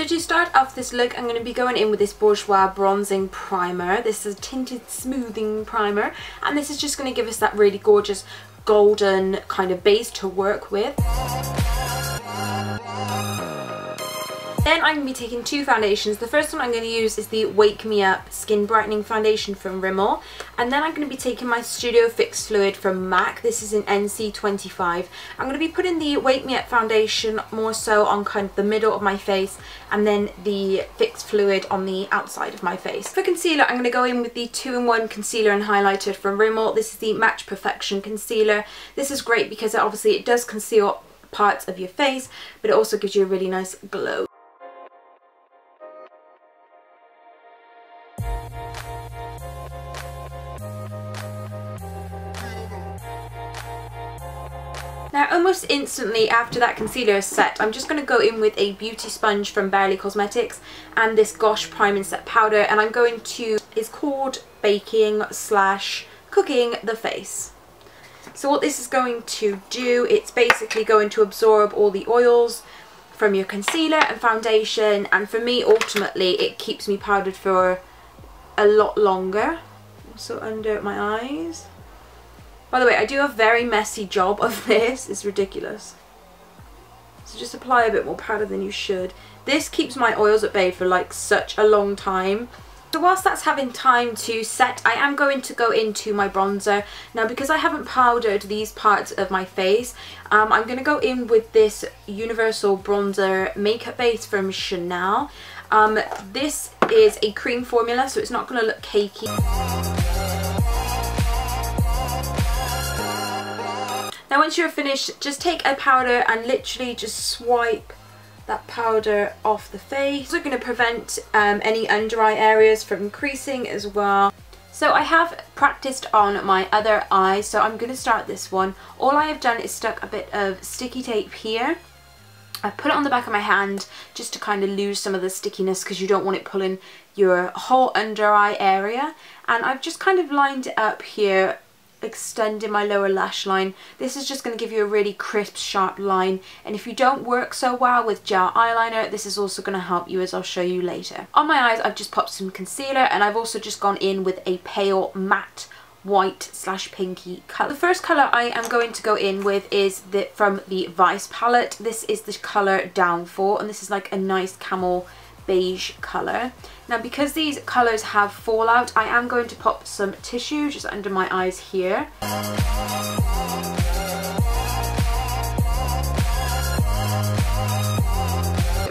To start off this look, I'm going to be going in with this Bourjois bronzing primer. This is a tinted smoothing primer, and this is just going to give us that really gorgeous golden kind of base to work with. Then I'm going to be taking two foundations. The first one I'm going to use is the Wake Me Up Skin Brightening Foundation from Rimmel. And then I'm going to be taking my Studio Fix Fluid from MAC. This is in NC25. I'm going to be putting the Wake Me Up foundation more so on kind of the middle of my face, and then the Fix Fluid on the outside of my face. For concealer, I'm going to go in with the 2-in-1 concealer and highlighter from Rimmel. This is the Match Perfection Concealer. This is great because obviously it does conceal parts of your face, but it also gives you a really nice glow. Now, almost instantly after that concealer is set, I'm just going to go in with a beauty sponge from Barely Cosmetics and this Gosh Prime and Set powder, and I'm going to, it's called Baking / Cooking the Face. So what this is going to do, it's basically going to absorb all the oils from your concealer and foundation, and for me, ultimately, it keeps me powdered for a lot longer. Also under my eyes. By the way, I do a very messy job of this. It's ridiculous. So just apply a bit more powder than you should. This keeps my oils at bay for like such a long time. So whilst that's having time to set, I am going to go into my bronzer. Now, because I haven't powdered these parts of my face, I'm going to go in with this Universal Bronzer Makeup Base from Chanel. This is a cream formula, so it's not going to look cakey. Now once you're finished, just take a powder and literally just swipe that powder off the face. It's also going to prevent any under eye areas from creasing as well. So I have practiced on my other eye, so I'm going to start this one. All I have done is stuck a bit of sticky tape here. I've put it on the back of my hand just to kind of lose some of the stickiness because you don't want it pulling your whole under eye area. And I've just kind of lined it up here, extending my lower lash line. This is just going to give you a really crisp, sharp line, and if you don't work so well with gel eyeliner, this is also going to help you, as I'll show you later. On my eyes, I've just popped some concealer, and I've also just gone in with a pale matte white / pinky colour. The first colour I am going to go in with is from the Vice palette. This is the colour Downfall, and this is like a nice camel beige colour. Now, because these colours have fallout, I am going to pop some tissue just under my eyes here.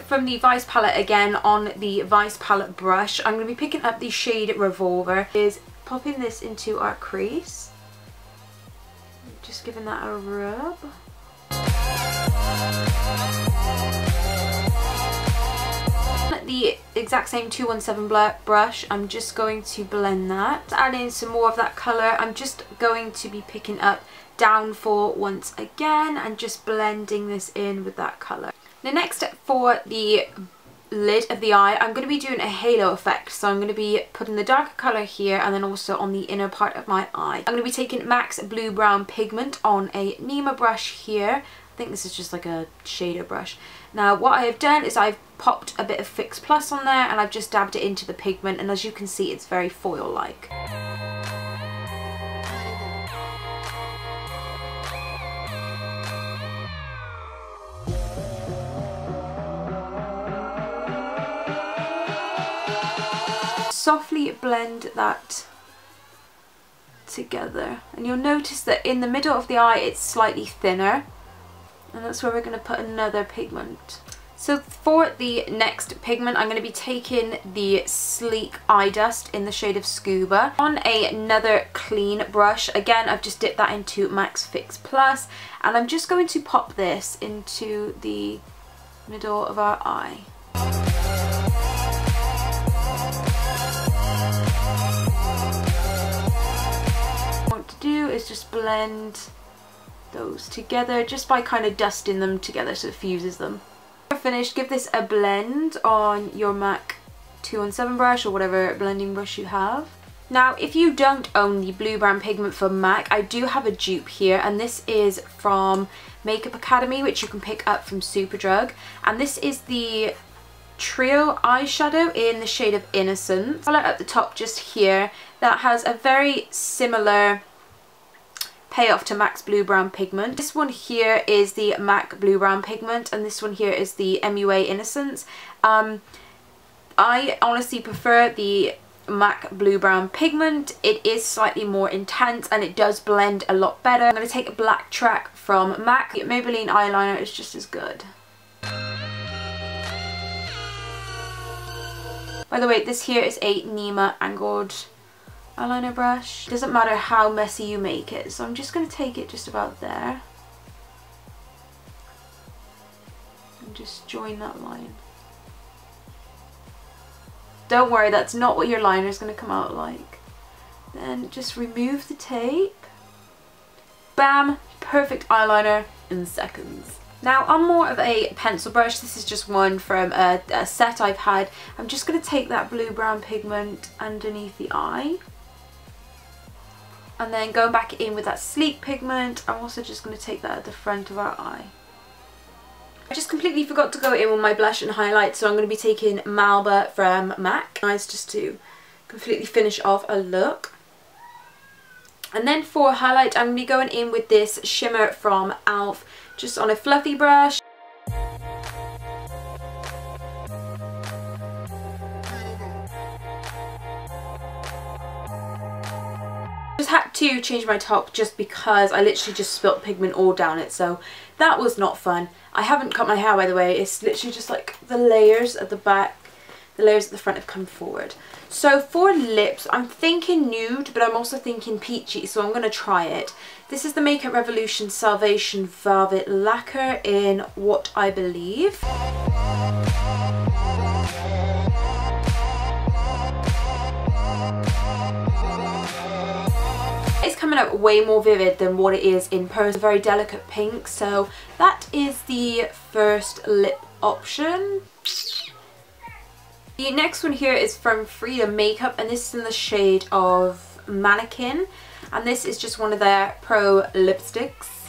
From the Vice palette again, on the Vice palette brush, I'm going to be picking up the shade Revolver. Is popping this into our crease. Just giving that a rub. The exact same 217 brush, I'm just going to blend that. To add in some more of that colour, I'm just going to be picking up Downfall once again and just blending this in with that colour. Now next, for the lid of the eye, I'm going to be doing a halo effect, so I'm going to be putting the darker colour here and then also on the inner part of my eye. I'm going to be taking MAC's Blue Brown Pigment on a Nema brush here. I think this is just like a shader brush. Now what I have done is I've popped a bit of Fix Plus on there and I've just dabbed it into the pigment, and as you can see, it's very foil-like. Softly blend that together, and you'll notice that in the middle of the eye it's slightly thinner, and that's where we're going to put another pigment. So for the next pigment, I'm going to be taking the Sleek Eye Dust in the shade of Scuba on another clean brush. Again, I've just dipped that into MAC's Fix Plus, and I'm just going to pop this into the middle of our eye. What to do is just blend those together just by kind of dusting them together so it fuses them. Finished, give this a blend on your MAC 217 brush or whatever blending brush you have. Now, if you don't own the Blue Brown Pigment from MAC, I do have a dupe here, and this is from Makeup Academy, which you can pick up from Superdrug. And this is the Trio eyeshadow in the shade of Innocence. Color at the top just here that has a very similar payoff to MAC's Blue Brown Pigment. This one here is the MAC Blue Brown Pigment, and this one here is the MUA Innocence. I honestly prefer the MAC Blue Brown Pigment. It is slightly more intense and it does blend a lot better. I'm going to take a black track from MAC. The Maybelline eyeliner is just as good. By the way, this here is a Nema angled eyeliner brush. It doesn't matter how messy you make it, so I'm just going to take it just about there and just join that line. Don't worry, that's not what your liner is going to come out like. Then just remove the tape. Bam! Perfect eyeliner in seconds. Now, I'm more of a pencil brush. This is just one from a set I've had. I'm just going to take that Blue Brown Pigment underneath the eye. And then going back in with that Sleek Pigment, I'm also just going to take that at the front of our eye. I just completely forgot to go in with my blush and highlight, so I'm going to be taking Malba from MAC. Nice, just to completely finish off a look. And then for highlight, I'm going to be going in with this shimmer from e.l.f. just on a fluffy brush. Just had to change my top just because I literally just spilt pigment all down it, so that was not fun. I haven't cut my hair, by the way. It's literally just like the layers at the back, the layers at the front have come forward. So for lips, I'm thinking nude, but I'm also thinking peachy, so I'm going to try it. This is the Makeup Revolution Salvation Velvet Lacquer in What I Believe. It's coming up way more vivid than what it is in person. Very delicate pink, so that is the first lip option. The next one here is from Freedom Makeup, and this is in the shade of Mannequin, and this is just one of their pro lipsticks.